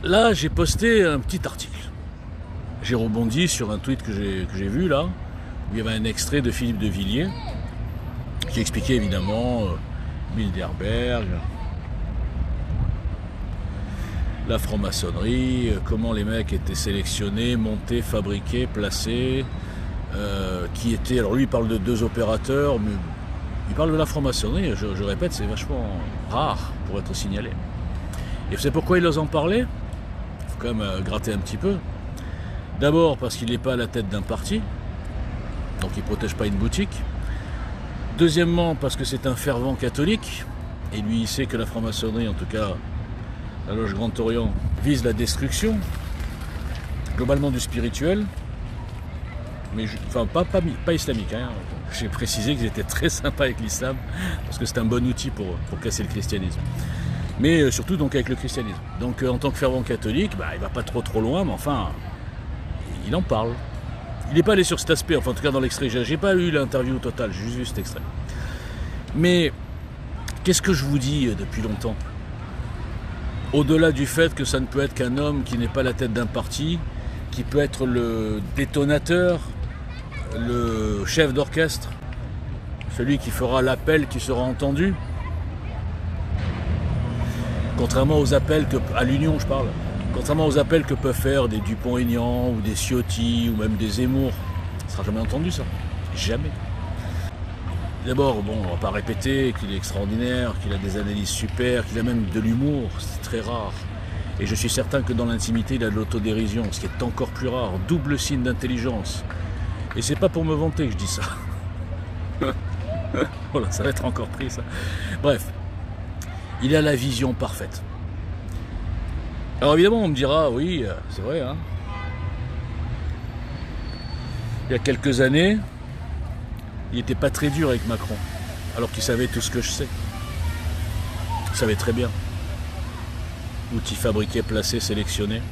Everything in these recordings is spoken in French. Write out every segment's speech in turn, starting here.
là, j'ai posté un petit article. J'ai rebondi sur un tweet que j'ai vu là, où il y avait un extrait de Philippe de Villiers, qui expliquait évidemment Bilderberg, la franc-maçonnerie, comment les mecs étaient sélectionnés, montés, fabriqués, placés, qui étaient... Alors lui il parle de 2 opérateurs, mais il parle de la franc-maçonnerie, je répète, c'est vachement rare pour être signalé. Et vous savez pourquoi il ose en parler? Il faut quand même gratter un petit peu. D'abord parce qu'il n'est pas à la tête d'un parti, donc il ne protège pas une boutique. Deuxièmement parce que c'est un fervent catholique, et lui il sait que la franc-maçonnerie, en tout cas la loge Grand Orient, vise la destruction, globalement du spirituel, mais enfin pas islamique. Hein. J'ai précisé qu'ils étaient très sympas avec l'islam, parce que c'est un bon outil pour casser le christianisme. Mais surtout donc avec le christianisme. Donc en tant que fervent catholique, il va pas trop loin, mais enfin, il en parle. Il n'est pas allé sur cet aspect, enfin en tout cas dans l'extrait, j'ai pas eu l'interview totale, j'ai juste vu cet extrait. Mais qu'est-ce que je vous dis depuis longtemps? Au-delà du fait que ça ne peut être qu'un homme qui n'est pas la tête d'un parti, qui peut être le détonateur, le chef d'orchestre, celui qui fera l'appel qui sera entendu. Contrairement aux appels à l'Union, je parle, contrairement aux appels que peuvent faire des Dupont-Aignan ou des Ciotti ou même des Zemmour, ça ne sera jamais entendu ça, jamais. D'abord, bon, on ne va pas répéter qu'il est extraordinaire, qu'il a des analyses super, qu'il a même de l'humour, c'est très rare. Et je suis certain que dans l'intimité, il a de l'autodérision, ce qui est encore plus rare, double signe d'intelligence. Et c'est pas pour me vanter que je dis ça. Voilà, ça va être encore pris ça. Bref, il a la vision parfaite. Alors évidemment, on me dira, oui, c'est vrai, hein. Il y a quelques années, il n'était pas très dur avec Macron, alors qu'il savait tout ce que je sais. Il savait très bien. Outils fabriqués, placés, sélectionnés.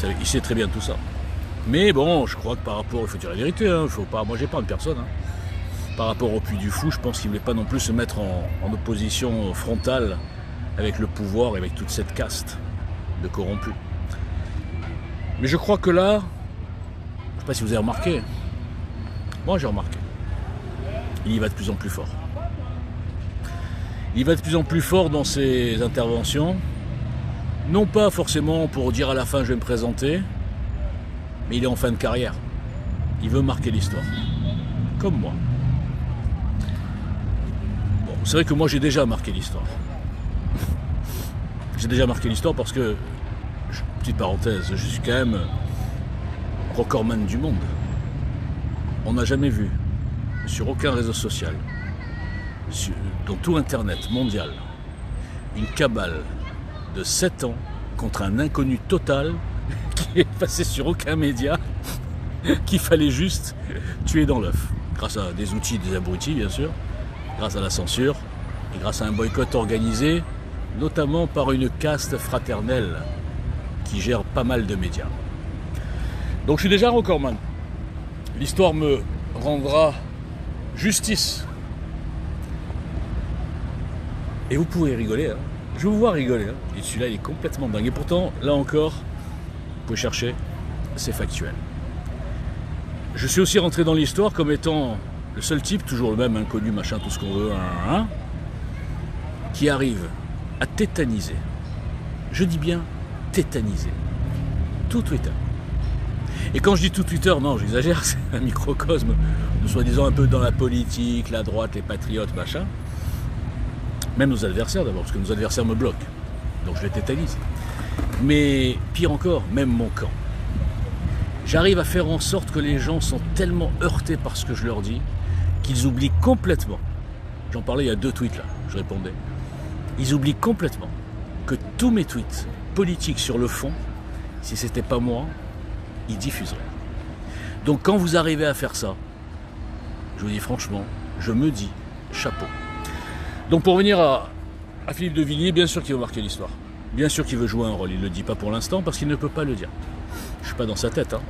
Il sait très bien tout ça. Mais bon, je crois que par rapport, il faut dire la vérité, hein, faut pas, moi j'épargne personne. Hein. Par rapport au Puy du Fou, je pense qu'il ne voulait pas non plus se mettre en opposition frontale avec le pouvoir et avec toute cette caste de corrompus. Mais je crois que là, je ne sais pas si vous avez remarqué, moi j'ai remarqué, il y va de plus en plus fort. Il va de plus en plus fort dans ses interventions, non pas forcément pour dire à la fin je vais me présenter, mais il est en fin de carrière. Il veut marquer l'histoire, comme moi. Bon, c'est vrai que moi j'ai déjà marqué l'histoire. J'ai déjà marqué l'histoire parce que, petite parenthèse, je suis quand même recordman du monde. On n'a jamais vu, sur aucun réseau social, dans tout Internet mondial, une cabale de 7 ans contre un inconnu total qui est passé sur aucun média, qu'il fallait juste tuer dans l'œuf. Grâce à des outils des abrutis, bien sûr, grâce à la censure, et grâce à un boycott organisé, notamment par une caste fraternelle qui gère pas mal de médias. Donc je suis déjà recordman. L'histoire me rendra justice. Et vous pourrez rigoler, hein. Je vais vous voir rigoler. Hein. Et celui-là, il est complètement dingue. Et pourtant, là encore, vous pouvez chercher, c'est factuel. Je suis aussi rentré dans l'histoire comme étant le seul type, toujours le même inconnu, machin, tout ce qu'on veut, qui arrive à tétaniser. Je dis bien tétaniser. Tout Twitter. Et quand je dis tout Twitter, non, j'exagère, c'est un microcosme de soi-disant un peu dans la politique, la droite, les patriotes, machin. Même nos adversaires d'abord, parce que nos adversaires me bloquent. Donc je les tétanise. Mais pire encore, même mon camp. J'arrive à faire en sorte que les gens sont tellement heurtés par ce que je leur dis qu'ils oublient complètement. J'en parlais il y a 2 tweets là, je répondais. Ils oublient complètement que tous mes tweets politiques sur le fond, si c'était pas moi, ils diffuseraient. Donc quand vous arrivez à faire ça, je vous dis franchement, je me dis chapeau. Donc pour revenir à Philippe de Villiers, bien sûr qu'il veut marquer l'histoire. Bien sûr qu'il veut jouer un rôle. Il ne le dit pas pour l'instant parce qu'il ne peut pas le dire. Je ne suis pas dans sa tête, hein.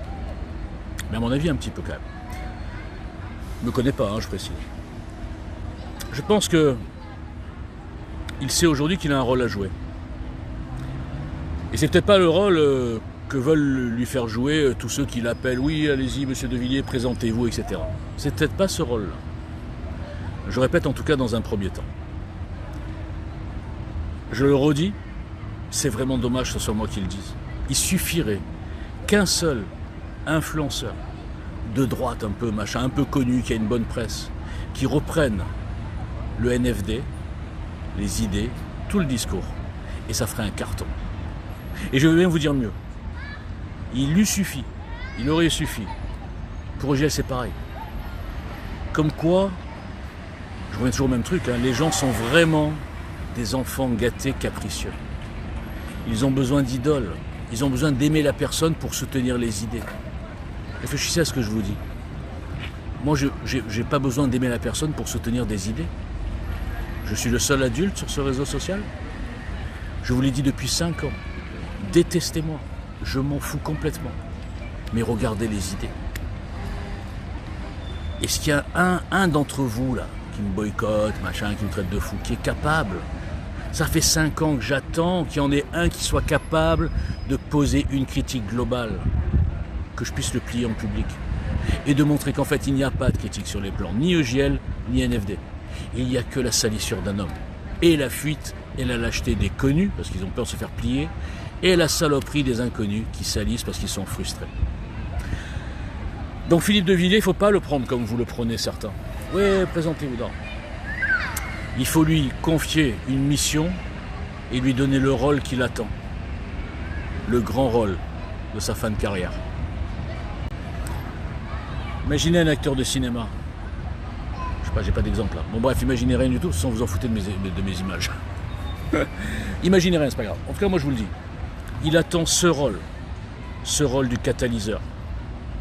Mais à mon avis un petit peu quand même. Il ne me connaît pas, hein, je précise. Je pense que il sait aujourd'hui qu'il a un rôle à jouer. Et c'est peut-être pas le rôle que veulent lui faire jouer tous ceux qui l'appellent. Oui, allez-y, monsieur De Villiers, présentez-vous, etc. C'est peut-être pas ce rôle-là. Je répète en tout cas dans un premier temps. Je le redis, c'est vraiment dommage que ce soit moi qui le dise. Il suffirait qu'un seul influenceur de droite un peu machin, un peu connu, qui a une bonne presse, qui reprenne le NFD, les idées, tout le discours, et ça ferait un carton. Et je vais même vous dire mieux. Il aurait suffi. Pour EGL, c'est pareil. Comme quoi, je reviens toujours au même truc, hein, les gens sont vraiment des enfants gâtés, capricieux. Ils ont besoin d'idoles. Ils ont besoin d'aimer la personne pour soutenir les idées. Réfléchissez à ce que je vous dis. Moi, je n'ai pas besoin d'aimer la personne pour soutenir des idées. Je suis le seul adulte sur ce réseau social. Je vous l'ai dit depuis 5 ans. Détestez-moi. Je m'en fous complètement. Mais regardez les idées. Est-ce qu'il y a un d'entre vous, là, qui me boycotte, machin, qui me traite de fou, qui est capable? Ça fait 5 ans que j'attends qu'il y en ait un qui soit capable de poser une critique globale, que je puisse le plier en public. Et de montrer qu'en fait, il n'y a pas de critique sur les plans, ni EGL, ni NFD. Il n'y a que la salissure d'un homme. Et la fuite et la lâcheté des connus, parce qu'ils ont peur de se faire plier, et la saloperie des inconnus qui salissent parce qu'ils sont frustrés. Donc Philippe De Villiers, il ne faut pas le prendre comme vous le prenez certains. Oui, présentez-vous. Non. Il faut lui confier une mission et lui donner le rôle qu'il attend. Le grand rôle de sa fin de carrière. Imaginez un acteur de cinéma. Je sais pas, j'ai pas d'exemple là. Bon bref, imaginez rien du tout, sans vous en foutre de mes images. Imaginez rien, c'est pas grave. En tout cas, moi je vous le dis. Il attend ce rôle du catalyseur,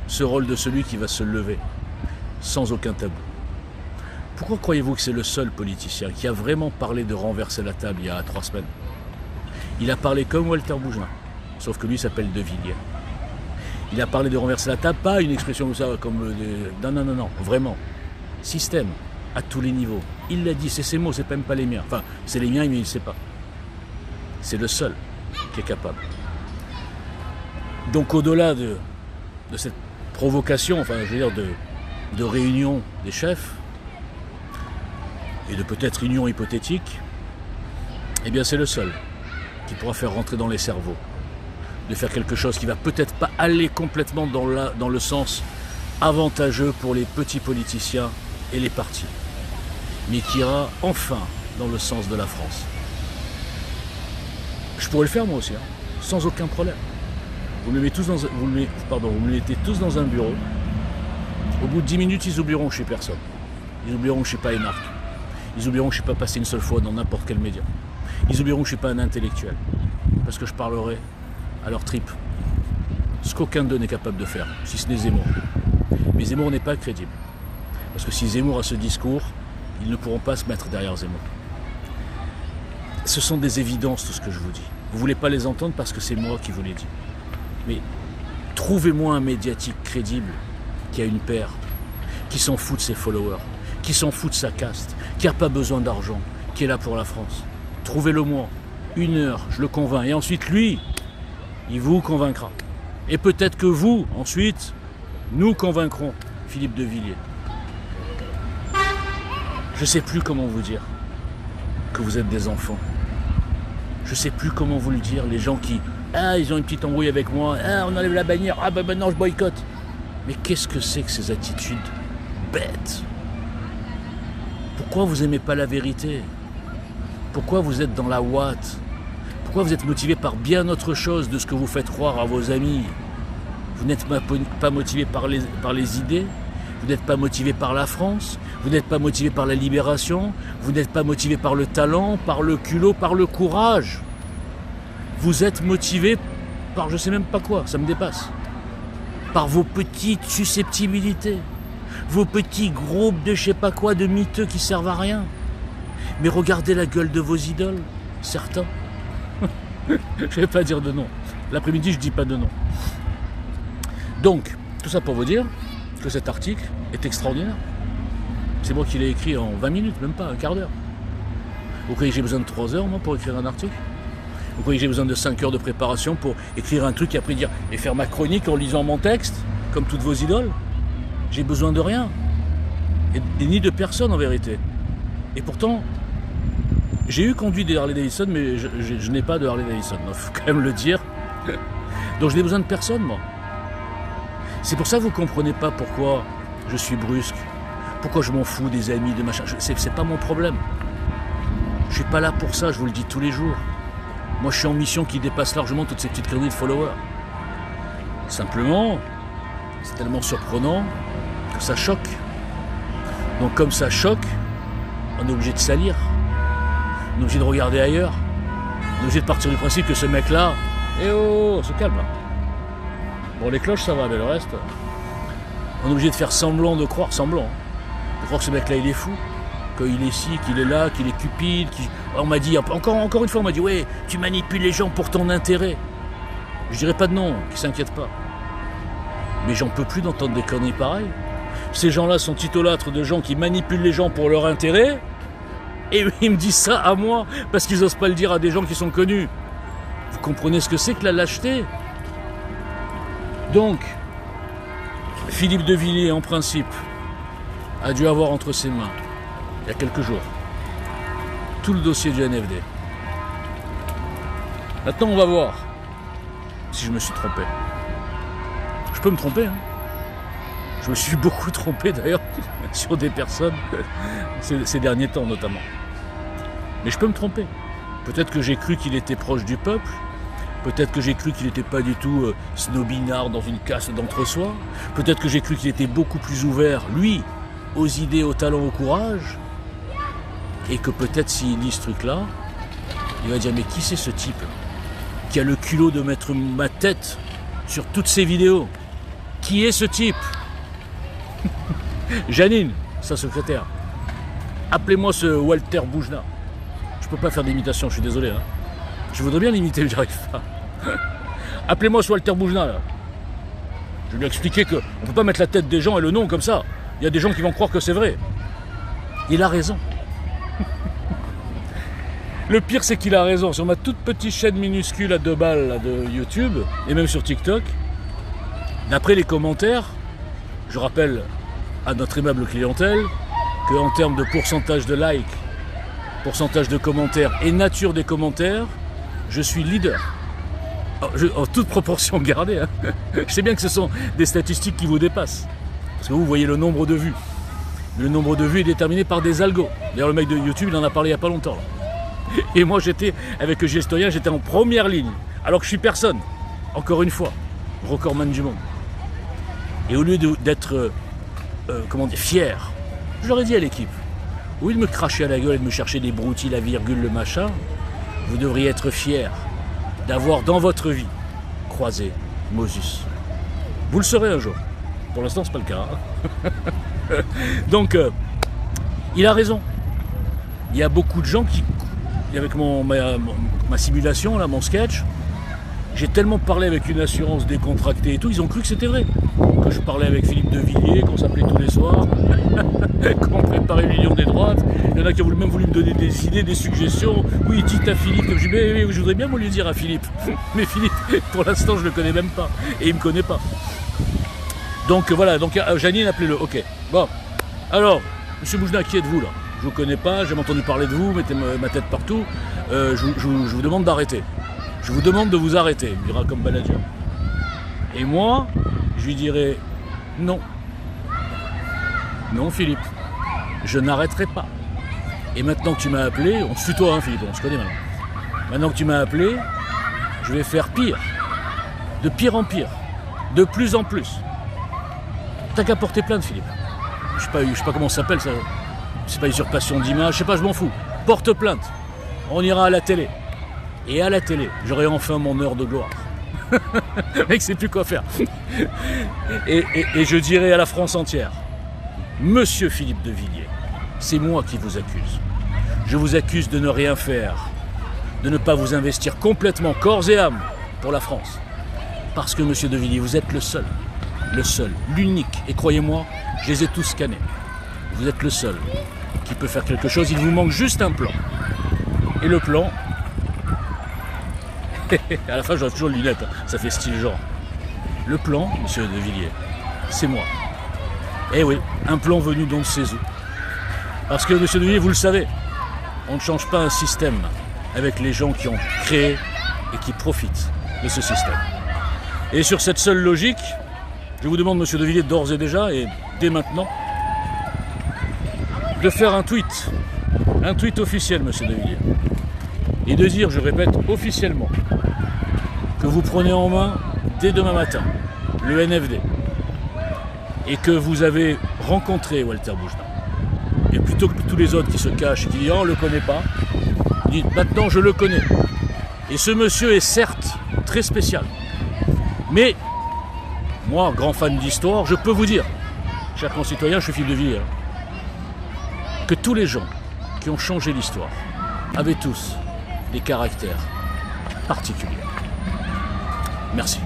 ce rôle de celui qui va se lever, sans aucun tabou. Pourquoi croyez-vous que c'est le seul politicien qui a vraiment parlé de renverser la table il y a 3 semaines? Il a parlé comme Walter Bougelin, sauf que lui s'appelle De Villiers. Il a parlé de renverser la table, pas une expression comme ça, comme non, vraiment. Système, à tous les niveaux. Il l'a dit, c'est ses mots, c'est même pas les miens. Enfin, c'est les miens, mais il ne sait pas. C'est le seul qui est capable. Donc au-delà de cette provocation, enfin je veux dire de réunion des chefs, et de peut-être union hypothétique, eh bien c'est le seul qui pourra faire rentrer dans les cerveaux, de faire quelque chose qui va peut-être pas aller complètement dans le sens avantageux pour les petits politiciens et les partis, mais qui ira enfin dans le sens de la France. Je pourrais le faire moi aussi, hein, sans aucun problème. Vous me mettez tous dans un bureau. Au bout de 10 minutes, ils oublieront que je suis personne. Ils oublieront que je ne suis pas énarque. Ils oublieront que je ne suis pas passé une seule fois dans n'importe quel média. Ils oublieront que je ne suis pas un intellectuel. Parce que je parlerai à leur tripes. Ce qu'aucun d'eux n'est capable de faire, si ce n'est Zemmour. Mais Zemmour n'est pas crédible. Parce que si Zemmour a ce discours, ils ne pourront pas se mettre derrière Zemmour. Ce sont des évidences, tout ce que je vous dis. Vous ne voulez pas les entendre parce que c'est moi qui vous les dis. Mais trouvez-moi un médiatique crédible qui a une paire, qui s'en fout de ses followers, qui s'en fout de sa caste, qui n'a pas besoin d'argent, qui est là pour la France. Trouvez-le moi. 1 heure, je le convainc. Et ensuite, lui, il vous convaincra. Et peut-être que vous, ensuite, nous convaincrons Philippe De Villiers. Je ne sais plus comment vous dire que vous êtes des enfants. Je ne sais plus comment vous le dire, les gens qui... Ah, ils ont une petite embrouille avec moi. Ah, on enlève la bannière. Ah, ben maintenant je boycotte. Mais qu'est-ce que c'est que ces attitudes bêtes? Pourquoi vous n'aimez pas la vérité? Pourquoi vous êtes dans la ouate? Pourquoi vous êtes motivé par bien autre chose de ce que vous faites croire à vos amis? Vous n'êtes pas motivé par les idées? Vous n'êtes pas motivé par la France? Vous n'êtes pas motivé par la libération? Vous n'êtes pas motivé par le talent, par le culot, par le courage? Vous êtes motivé par je sais même pas quoi, ça me dépasse. Par vos petites susceptibilités, vos petits groupes de je sais pas quoi, de miteux qui servent à rien. Mais regardez la gueule de vos idoles, certains. Je ne vais pas dire de nom. L'après-midi, je ne dis pas de nom. Donc, tout ça pour vous dire que cet article est extraordinaire. C'est moi qui l'ai écrit en 20 minutes, même pas un quart d'heure. Vous croyez que j'ai besoin de 3 heures, moi, pour écrire un article? Vous croyez que j'ai besoin de 5 heures de préparation pour écrire un truc et après dire et faire ma chronique en lisant mon texte, comme toutes vos idoles? J'ai besoin de rien. Et ni de personne en vérité. Et pourtant, j'ai eu conduit des Harley Davidson, mais je n'ai pas de Harley Davidson. Il faut quand même le dire. Donc je n'ai besoin de personne, moi. C'est pour ça que vous ne comprenez pas pourquoi je suis brusque. Pourquoi je m'en fous des amis, de machin. C'est pas mon problème. Je suis pas là pour ça, je vous le dis tous les jours. Moi, je suis en mission qui dépasse largement toutes ces petites conneries de followers. Simplement, c'est tellement surprenant que ça choque. Donc comme ça choque, on est obligé de salir. On est obligé de regarder ailleurs. On est obligé de partir du principe que ce mec-là, eh oh, se calme là. Bon, les cloches ça va, mais le reste, on est obligé de faire semblant de croire, de croire que ce mec-là il est fou, qu'il est ci, qu'il est là, qu'il est cupide. On m'a dit, encore une fois, on m'a dit, ouais, tu manipules les gens pour ton intérêt. Je dirais pas de non, qu'ils s'inquiètent pas. Mais j'en peux plus d'entendre des conneries pareilles. Ces gens-là sont titolâtres de gens qui manipulent les gens pour leur intérêt, et ils me disent ça à moi, parce qu'ils n'osent pas le dire à des gens qui sont connus. Vous comprenez ce que c'est que la lâcheté? Donc, Philippe de Villiers, en principe, a dû avoir entre ses mains, il y a quelques jours, tout le dossier du NFD. Maintenant, on va voir si je me suis trompé. Je peux me tromper, hein. Je me suis beaucoup trompé d'ailleurs sur des personnes ces derniers temps notamment. Mais je peux me tromper. Peut-être que j'ai cru qu'il était proche du peuple. Peut-être que j'ai cru qu'il n'était pas du tout snobinard dans une caste d'entre-soi. Peut-être que j'ai cru qu'il était beaucoup plus ouvert, lui, aux idées, au talent, au courage. Et que peut-être s'il lit ce truc-là, il va dire mais qui c'est ce type qui a le culot de mettre ma tête sur toutes ces vidéos? Qui est ce type? Janine, sa secrétaire. Appelez-moi ce Walter Boujna. Je peux pas faire d'imitation, je suis désolé. Hein. Je voudrais bien l'imiter, mais j'arrive pas. Appelez-moi ce Walter Boujna là. Je vais lui expliquer qu'on ne peut pas mettre la tête des gens et le nom comme ça. Il y a des gens qui vont croire que c'est vrai. Il a raison. Le pire, c'est qu'il a raison. Sur ma toute petite chaîne minuscule à 2 balles là, de YouTube, et même sur TikTok, d'après les commentaires, je rappelle à notre aimable clientèle qu'en termes de pourcentage de likes, pourcentage de commentaires et nature des commentaires, je suis leader. En toute proportion gardée. Hein. Je sais bien que ce sont des statistiques qui vous dépassent. Parce que vous voyez le nombre de vues. Le nombre de vues est déterminé par des algos. D'ailleurs, le mec de YouTube, il en a parlé il n'y a pas longtemps. Là. Et moi, j'étais, avec le gestionnaire, j'étais en première ligne. Alors que je suis personne. Encore une fois, recordman du monde. Et au lieu d'être, fier, je leur ai dit à l'équipe, au lieu de me cracher à la gueule et de me chercher des broutilles, la virgule, le machin, vous devriez être fiers d'avoir dans votre vie croisé Moses. Vous le serez un jour. Pour l'instant, c'est pas le cas. Hein. Donc, il a raison. Il y a beaucoup de gens qui, avec ma simulation, là, mon sketch, j'ai tellement parlé avec une assurance décontractée et tout, ils ont cru que c'était vrai. Que je parlais avec Philippe de Villiers, qu'on s'appelait tous les soirs, qu'on préparait l'union des droites. Il y en a qui ont même voulu me donner des idées, des suggestions. Oui, dites à Philippe, comme je dis, mais je voudrais bien moi lui dire à Philippe. Mais Philippe, pour l'instant, je ne le connais même pas. Et il ne me connaît pas. Donc voilà, Janine, appelez-le. Ok. Bon. Alors, monsieur Boujna, qui êtes-vous là? Je ne vous connais pas, j'ai entendu parler de vous, mettez ma tête partout. Je vous demande d'arrêter. Je vous demande de vous arrêter, il me dira comme Balladur. Et moi, je lui dirai non. Non, Philippe, je n'arrêterai pas. Et maintenant que tu m'as appelé, on se tutoie, hein, Philippe, on se connaît maintenant. Maintenant que tu m'as appelé, je vais faire pire. De pire en pire. De plus en plus. T'as qu'à porter plainte, Philippe. Je sais pas comment ça s'appelle, ça. C'est pas usurpation d'image, je sais pas, je m'en fous. Porte plainte. On ira à la télé. Et à la télé, j'aurai enfin mon heure de gloire. Le mec sait plus quoi faire. Et je dirai à la France entière, Monsieur Philippe de Villiers, c'est moi qui vous accuse. Je vous accuse de ne rien faire, de ne pas vous investir complètement, corps et âme, pour la France. Parce que, Monsieur de Villiers, vous êtes le seul, l'unique. Et croyez-moi, je les ai tous scannés. Vous êtes le seul qui peut faire quelque chose. Il vous manque juste un plan. Et le plan, À la fin, j'aurai toujours les lunettes, hein. Ça fait style genre. Le plan, monsieur de Villiers, c'est moi. Eh oui, un plan venu d'on ne sait où. Parce que, monsieur de Villiers, vous le savez, on ne change pas un système avec les gens qui ont créé et qui profitent de ce système. Et sur cette seule logique, je vous demande, monsieur de Villiers, d'ores et déjà, et dès maintenant, de faire un tweet officiel, monsieur de Villiers, et de dire, je répète, officiellement, que vous prenez en main, dès demain matin, le NFD, et que vous avez rencontré Walter Boujna. Et plutôt que tous les autres qui se cachent et qui disent « Oh, on ne le connaît pas », dites « Maintenant, je le connais ». Et ce monsieur est certes très spécial. Mais, moi, grand fan d'histoire, je peux vous dire, chers concitoyens, je suis Philippe de Villiers, que tous les gens qui ont changé l'histoire avaient tous des caractères particuliers. Merci.